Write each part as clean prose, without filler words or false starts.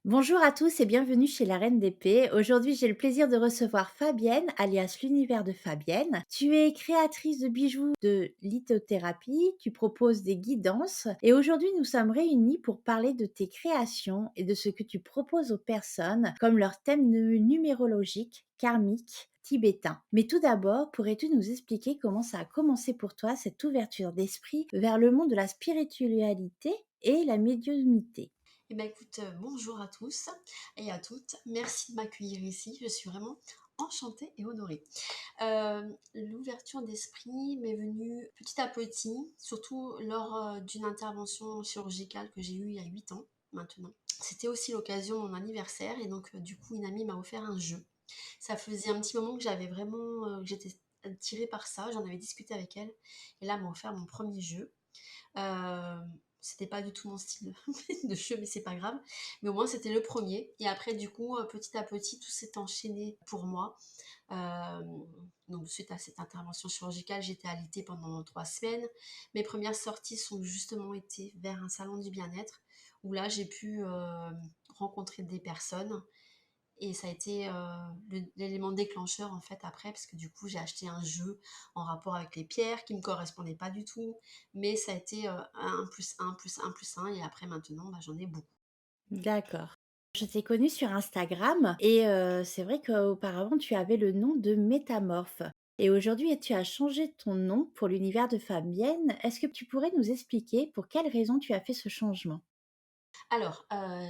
Bonjour à tous et bienvenue chez la Reine d'Épée. Aujourd'hui, j'ai le plaisir de recevoir Fabienne, alias l'univers de Fabienne. Tu es créatrice de bijoux de lithothérapie, tu proposes des guidances et aujourd'hui, nous sommes réunis pour parler de tes créations et de ce que tu proposes aux personnes comme leur thème numérologique, karmique, tibétain. Mais tout d'abord, pourrais-tu nous expliquer comment ça a commencé pour toi, cette ouverture d'esprit vers le monde de la spiritualité et la médiumnité? Eh ben écoute, bonjour à tous et à toutes. Merci de m'accueillir ici. Je suis vraiment enchantée et honorée. L'ouverture d'esprit m'est venue petit à petit, surtout lors d'une intervention chirurgicale que j'ai eue il y a 8 ans maintenant. C'était aussi l'occasion de mon anniversaire et donc du coup une amie m'a offert un jeu. Ça faisait un petit moment que j'avais vraiment, que j'étais attirée par ça, j'en avais discuté avec elle et là elle m'a offert mon premier jeu. Euh, C'était pas du tout mon style de jeu, mais c'est pas grave. Mais au moins, c'était le premier. Et après, du coup, petit à petit, tout s'est enchaîné pour moi. Euh, donc, suite à cette intervention chirurgicale, j'étais alitée pendant 3 semaines. Mes premières sorties sont justement été vers un salon du bien-être, où là, j'ai pu rencontrer des personnes et ça a été l'élément déclencheur en fait après, parce que du coup j'ai acheté un jeu en rapport avec les pierres qui me correspondait pas du tout, mais ça a été 1 plus 1 plus 1 plus 1 et après maintenant bah, j'en ai beaucoup. D'accord. Je t'ai connue sur Instagram et c'est vrai qu'auparavant tu avais le nom de Métamorphe et aujourd'hui tu as changé ton nom pour l'univers de Fabienne. Est-ce que tu pourrais nous expliquer pour quelles raisons tu as fait ce changement? Alors,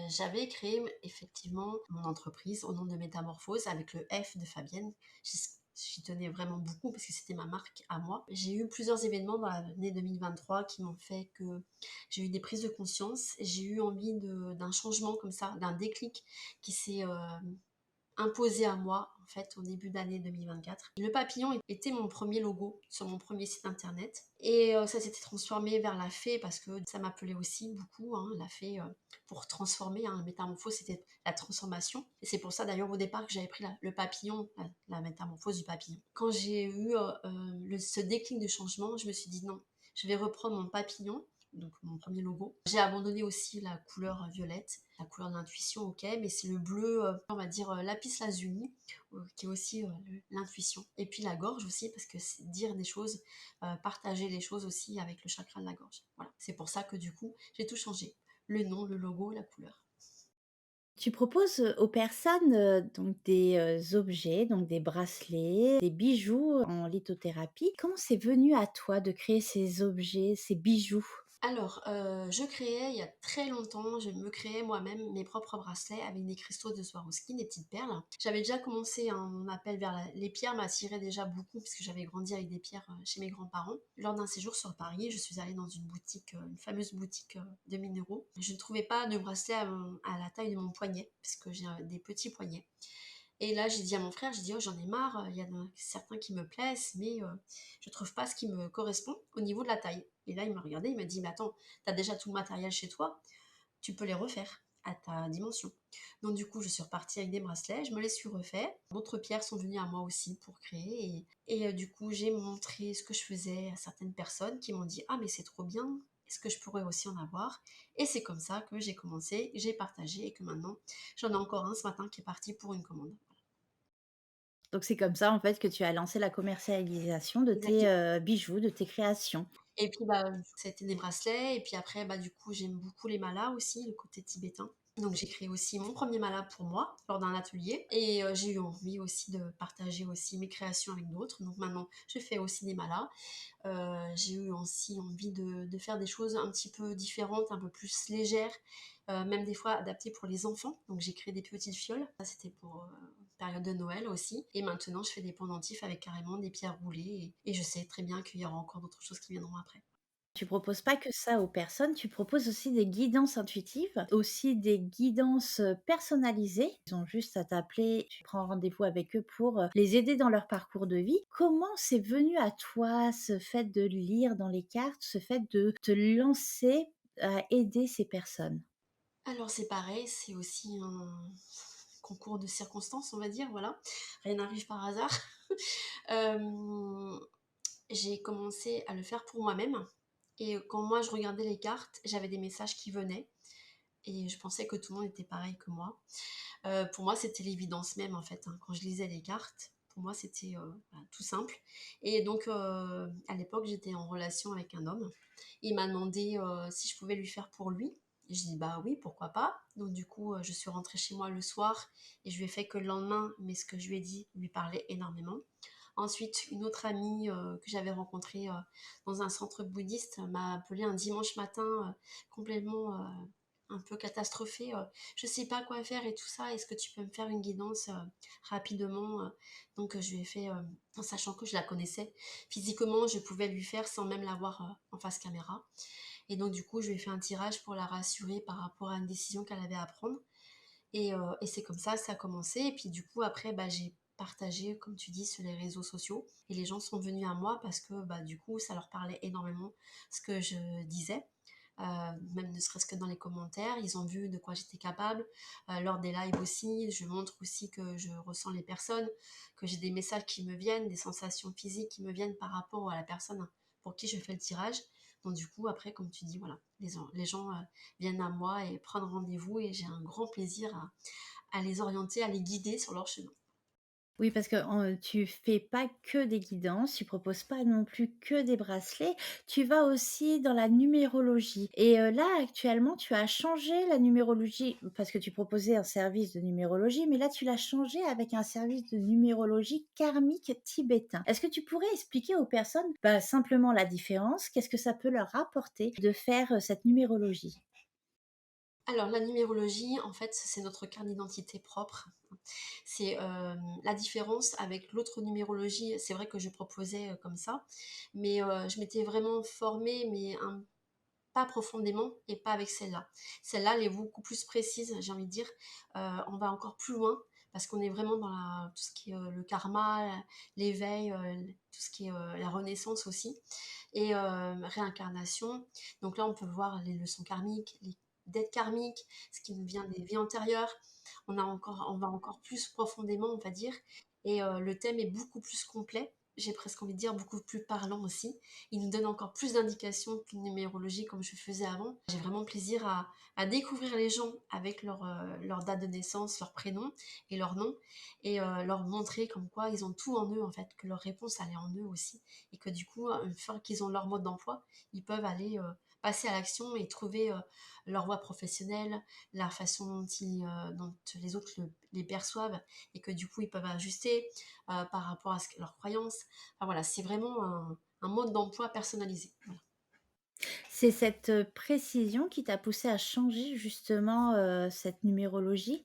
j'avais créé effectivement mon entreprise au nom de Métamorphose avec le F de Fabienne. J'y tenais vraiment beaucoup parce que c'était ma marque à moi. J'ai eu plusieurs événements dans l'année 2023 qui m'ont fait que j'ai eu des prises de conscience. J'ai eu envie d'un changement comme ça, d'un déclic qui s'est imposé à moi en fait au début d'année 2024. Le papillon était mon premier logo sur mon premier site internet et ça s'était transformé vers la fée parce que ça m'appelait aussi beaucoup, hein, la fée pour transformer, hein, la métamorphose c'était la transformation et c'est pour ça d'ailleurs au départ que j'avais pris le papillon, la métamorphose du papillon. Quand j'ai eu ce déclic de changement, je me suis dit non, je vais reprendre mon papillon, donc mon premier logo. J'ai abandonné aussi la couleur violette, la couleur de l'intuition, ok, mais c'est le bleu, on va dire lapis lazuli, qui est aussi l'intuition. Et puis la gorge aussi, parce que c'est dire des choses, partager les choses aussi avec le chakra de la gorge. Voilà, c'est pour ça que du coup, j'ai tout changé. Le nom, le logo, la couleur. Tu proposes, aux personnes, donc des, objets, donc des bracelets, des bijoux en lithothérapie. Comment c'est venu à toi de créer ces objets, ces bijoux? Alors, je créais il y a très longtemps, je me créais moi-même mes propres bracelets avec des cristaux de Swarovski, des petites perles. J'avais déjà commencé mon appel vers les pierres m'attirait déjà beaucoup puisque j'avais grandi avec des pierres chez mes grands-parents. Lors d'un séjour sur Paris, je suis allée dans une boutique, une fameuse boutique de minéraux. Je ne trouvais pas de bracelet à la taille de mon poignet puisque j'ai des petits poignets. Et là, j'ai dit à mon frère, j'ai dit, oh, j'en ai marre, il y en a certains qui me plaisent, mais je trouve pas ce qui me correspond au niveau de la taille. Et là, il m'a regardé, il m'a dit, mais attends, t'as déjà tout le matériel chez toi, tu peux les refaire à ta dimension. Donc du coup, je suis repartie avec des bracelets, je me les suis refaits. D'autres pierres sont venues à moi aussi pour créer. Et du coup, j'ai montré ce que je faisais à certaines personnes qui m'ont dit, ah mais c'est trop bien, est-ce que je pourrais aussi en avoir? Et c'est comme ça que j'ai commencé, j'ai partagé et que maintenant, j'en ai encore un ce matin qui est parti pour une commande. Donc c'est comme ça, en fait, que tu as lancé la commercialisation de tes, Exactement. bijoux, de tes créations. Et puis, bah, ça a été des bracelets. Et puis après, bah, du coup, j'aime beaucoup les malas aussi, le côté tibétain. Donc j'ai créé aussi mon premier mala pour moi lors d'un atelier. Et j'ai eu envie aussi de partager aussi mes créations avec d'autres. Donc maintenant, je fais aussi des malas. J'ai eu aussi envie de faire des choses un petit peu différentes, un peu plus légères, même des fois adaptées pour les enfants. Donc j'ai créé des petites fioles. Ça, c'était pour période de Noël aussi. Et maintenant, je fais des pendentifs avec carrément des pierres roulées. Et je sais très bien qu'il y aura encore d'autres choses qui viendront après. Tu proposes pas que ça aux personnes, tu proposes aussi des guidances intuitives, aussi des guidances, personnalisées. Ils ont juste à t'appeler, tu prends rendez-vous avec eux pour, les aider dans leur parcours de vie. Comment c'est venu à toi ce fait de lire dans les cartes, ce fait de te lancer à aider ces personnes? Alors c'est pareil, c'est aussi un concours de circonstances, on va dire, voilà. Rien n'arrive par hasard. Euh, j'ai commencé à le faire pour moi-même. Et quand moi je regardais les cartes, j'avais des messages qui venaient. et je pensais que tout le monde était pareil que moi. Pour moi, c'était l'évidence même en fait, hein. Quand je lisais les cartes, pour moi, c'était, tout simple et donc à l'époque, j'étais en relation avec un homme. Il m'a demandé, si je pouvais lui faire pour lui. Je dis: «Bah oui, pourquoi pas». Donc du coup, je suis rentrée chez moi le soir et je lui ai fait que le lendemain, mais ce que je lui ai dit lui parlait énormément. Ensuite, une autre amie, que j'avais rencontrée, dans un centre bouddhiste m'a appelée un dimanche matin, complètement, un peu catastrophée, «Je sais pas quoi faire et tout ça, est-ce que tu peux me faire une guidance, rapidement?» Donc je lui ai fait, en sachant que je la connaissais physiquement, je pouvais lui faire sans même la voir, en face caméra et donc du coup, je lui ai fait un tirage pour la rassurer par rapport à une décision qu'elle avait à prendre et c'est comme ça a commencé et puis du coup après, bah, j'ai partagé comme tu dis sur les réseaux sociaux et les gens sont venus à moi parce que, bah, du coup ça leur parlait énormément ce que je disais. Heu, Même ne serait-ce que dans les commentaires, ils ont vu de quoi j'étais capable. Lors des lives aussi, je montre aussi que je ressens les personnes, que j'ai des messages qui me viennent, des sensations physiques qui me viennent par rapport à la personne pour qui je fais le tirage. Donc du coup après comme tu dis, voilà, les gens, viennent à moi et prennent rendez-vous et j'ai un grand plaisir à les orienter, à les guider sur leur chemin. Oui, parce que tu fais pas que des guidances, tu proposes pas non plus que des bracelets, tu vas aussi dans la numérologie et là, actuellement, tu as changé la numérologie parce que tu proposais un service de numérologie, mais là, tu l'as changé avec un service de numérologie karmique tibétain. Est-ce que tu pourrais expliquer aux personnes, bah, simplement la différence? Qu'est-ce que ça peut leur apporter de faire, cette numérologie? Alors la numérologie, en fait, c'est notre carte d'identité propre. C'est, la différence avec l'autre numérologie, c'est vrai que je proposais, comme ça, mais je m'étais vraiment formée, mais pas profondément et pas avec celle-là. Celle-là, elle est beaucoup plus précise, j'ai envie de dire. On va encore plus loin parce qu'on est vraiment dans tout ce qui est, le karma, l'éveil, tout ce qui est, la renaissance aussi et réincarnation. Donc là, on peut voir les leçons karmiques, les dettes karmiques, ce qui nous vient des vies antérieures. On va encore plus profondément, on va dire et le thème est beaucoup plus complet. J'ai presque envie de dire beaucoup plus parlant aussi. Il nous donne encore plus d'indications qu'une numérologie comme je faisais avant. J'ai vraiment plaisir à découvrir les gens avec leur date de naissance, leur prénom et leur nom et leur montrer comme quoi ils ont tout en eux en fait, que leur réponse elle est en eux aussi et que du coup, une fois qu'ils ont leur mode d'emploi, ils peuvent aller passer à l'action et trouver leur voie professionnelle, la façon dont les autres les perçoivent et que du coup ils peuvent ajuster par rapport à leurs croyances. Enfin, voilà, c'est vraiment un mode d'emploi personnalisé. Voilà. C'est cette, précision qui t'a poussé à changer justement, cette numérologie?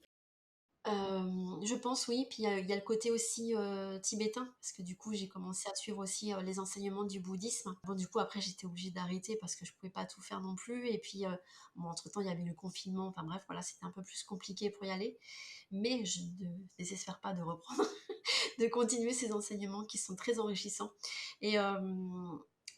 Je pense oui, puis il y a le côté aussi, tibétain, parce que du coup j'ai commencé à suivre aussi, les enseignements du bouddhisme. Bon du coup après j'étais obligée d'arrêter parce que je pouvais pas tout faire non plus et puis, bon entre-temps il y avait le confinement, enfin bref voilà, c'était un peu plus compliqué pour y aller. Mais je ne désespère pas de reprendre, de continuer ces enseignements qui sont très enrichissants et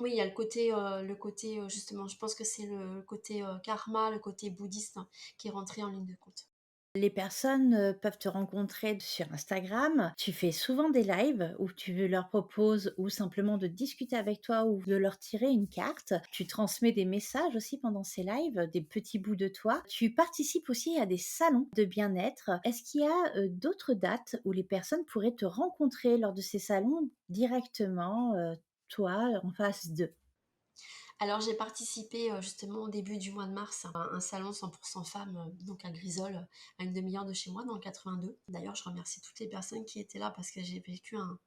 oui, il y a le côté, justement je pense que c'est le côté, karma, le côté bouddhiste hein, qui est rentré en ligne de compte. Les personnes, peuvent te rencontrer sur Instagram. Tu fais souvent des lives où tu leur proposes ou simplement de discuter avec toi ou de leur tirer une carte. Tu transmets des messages aussi pendant ces lives, des petits bouts de toi. Tu participes aussi à des salons de bien-être. Est-ce qu'il y a, d'autres dates où les personnes pourraient te rencontrer lors de ces salons directement, toi, en face d'eux? Alors j'ai participé, justement au début du mois de mars à un salon 100 femmes, donc à Grisol, à une demi-heure de chez moi dans le 82. D'ailleurs, je remercie toutes les personnes qui étaient là parce que j'ai vécu un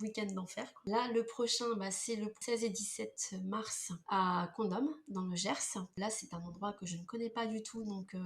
week-end d'enfer, quoi. Là, le prochain, bah, c'est le 16 et 17 mars à Condom, dans le Gers. Là, c'est un endroit que je ne connais pas du tout, donc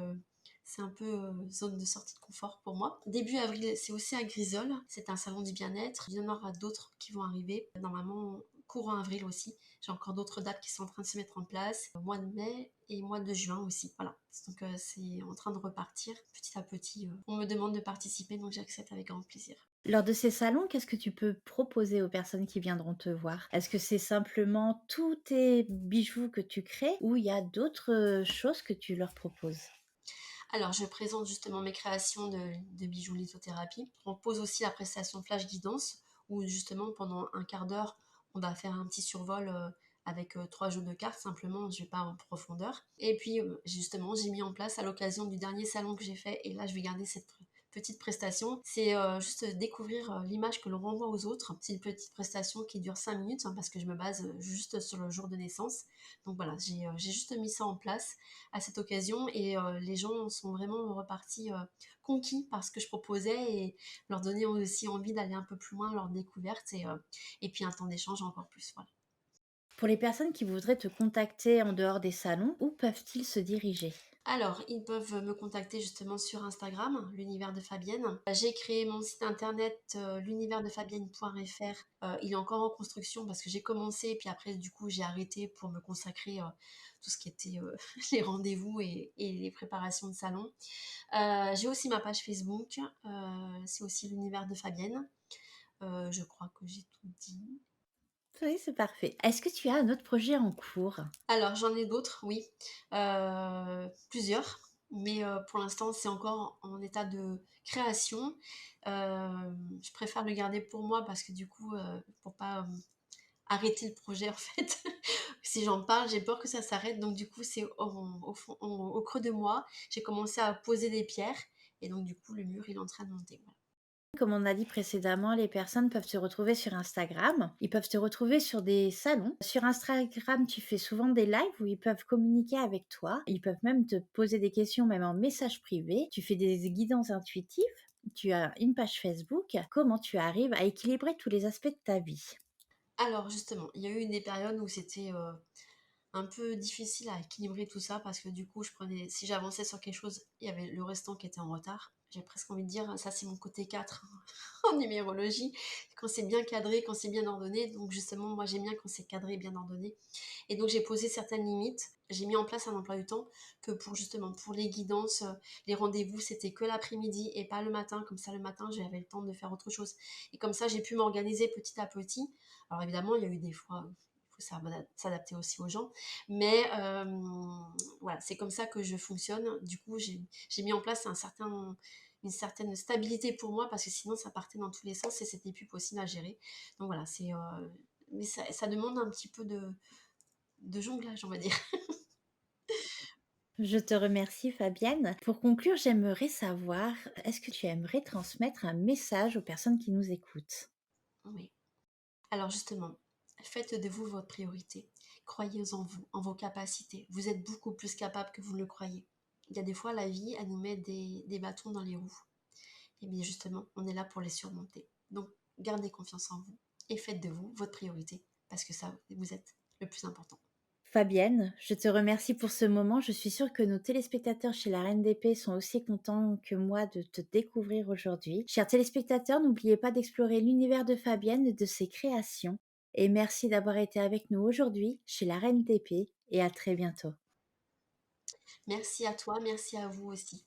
c'est un peu, zone de sortie de confort pour moi. Début avril, c'est aussi à Grisol. C'est un salon du bien-être. Il y en aura d'autres qui vont arriver. Normalement, courant avril aussi. J'ai encore d'autres dates qui sont en train de se mettre en place, mois de mai et mois de juin aussi. Voilà. Donc c'est en train de repartir petit à petit. On me demande de participer, donc j'accepte avec grand plaisir. Lors de ces salons, qu'est-ce que tu peux proposer aux personnes qui viendront te voir? Est-ce que c'est simplement tous tes bijoux que tu crées ou il y a d'autres, choses que tu leur proposes? Alors, je présente justement mes créations de bijoux lithothérapie. On pose aussi la prestation flash guidance, où justement pendant un quart d'heure, on va faire un petit survol avec 3 jeux de cartes simplement, je vais pas en profondeur et puis, justement, j'ai mis en place à l'occasion du dernier salon que j'ai fait et là, je vais garder cette petite prestation, c'est, juste découvrir, l'image que l'on renvoie aux autres. C'est une petite prestation qui dure 5 minutes, hein, parce que je me base, juste sur le jour de naissance. Donc voilà, j'ai juste mis ça en place à cette occasion et les gens sont vraiment repartis, conquis par ce que je proposais et leur donner aussi envie d'aller un peu plus loin, leur découverte et puis un temps d'échange encore plus, voilà. Pour les personnes qui voudraient te contacter en dehors des salons, où peuvent-ils se diriger? Alors, ils peuvent me contacter justement sur Instagram, l'univers de Fabienne. J'ai créé mon site internet, l'universdefabienne.fr. Il est encore en construction parce que j'ai commencé, puis après, du coup, j'ai arrêté pour me consacrer tout ce qui était les rendez-vous et les préparations de salon. J'ai aussi ma page Facebook, c'est aussi l'univers de Fabienne. Je crois que j'ai tout dit. Oui, c'est parfait. Est-ce que tu as un autre projet en cours? Alors j'en ai d'autres, oui, plusieurs, mais pour l'instant, c'est encore en état de création. Je préfère le garder pour moi parce que du coup, pour pas, arrêter le projet en fait. Si j'en parle, j'ai peur que ça s'arrête donc du coup, c'est au fond au creux de moi. J'ai commencé à poser des pierres et donc du coup, le mur, il est en train de monter, voilà. Comme on a dit précédemment, les personnes peuvent se retrouver sur Instagram. Ils peuvent te retrouver sur des salons. Sur Instagram, tu fais souvent des lives où ils peuvent communiquer avec toi. Ils peuvent même te poser des questions, même en message privé. Tu fais des guidances intuitives. Tu as une page Facebook. Comment tu arrives à équilibrer tous les aspects de ta vie? Alors justement, il y a eu des périodes où c'était, un peu difficile à équilibrer tout ça parce que du coup, je prenais si j'avançais sur quelque chose, il y avait le restant qui était en retard. J'ai presque envie de dire, ça c'est mon côté 4 en numérologie, quand c'est bien cadré, quand c'est bien ordonné. Donc justement, moi j'aime bien quand c'est cadré et bien ordonné. Et donc j'ai posé certaines limites. J'ai mis en place un emploi du temps que pour justement pour les guidances, les rendez-vous, c'était que l'après-midi et pas le matin. Comme ça, le matin, j'avais le temps de faire autre chose. Et comme ça, j'ai pu m'organiser petit à petit. Alors évidemment, il y a eu des fois, il faut s'adapter aussi aux gens. Mais voilà, c'est comme ça que je fonctionne. Du coup, j'ai mis en place une certaine stabilité pour moi parce que sinon, ça partait dans tous les sens et c'était plus possible à gérer. Donc voilà, mais ça demande un petit peu de jonglage, on va dire. Je te remercie Fabienne. Pour conclure, j'aimerais savoir, est-ce que tu aimerais transmettre un message aux personnes qui nous écoutent? Oui. Alors justement, faites de vous votre priorité. Croyez en vous, en vos capacités. Vous êtes beaucoup plus capable que vous ne le croyez. Il y a des fois, la vie, elle nous met des bâtons dans les roues. Et bien justement, on est là pour les surmonter. Donc, gardez confiance en vous et faites de vous votre priorité parce que ça, vous êtes le plus important. Fabienne, je te remercie pour ce moment. Je suis sûre que nos téléspectateurs chez la Reine d'Épée sont aussi contents que moi de te découvrir aujourd'hui. Chers téléspectateurs, n'oubliez pas d'explorer l'univers de Fabienne et de ses créations. Et merci d'avoir été avec nous aujourd'hui chez la Reine d'Épée et à très bientôt. Merci à toi, merci à vous aussi.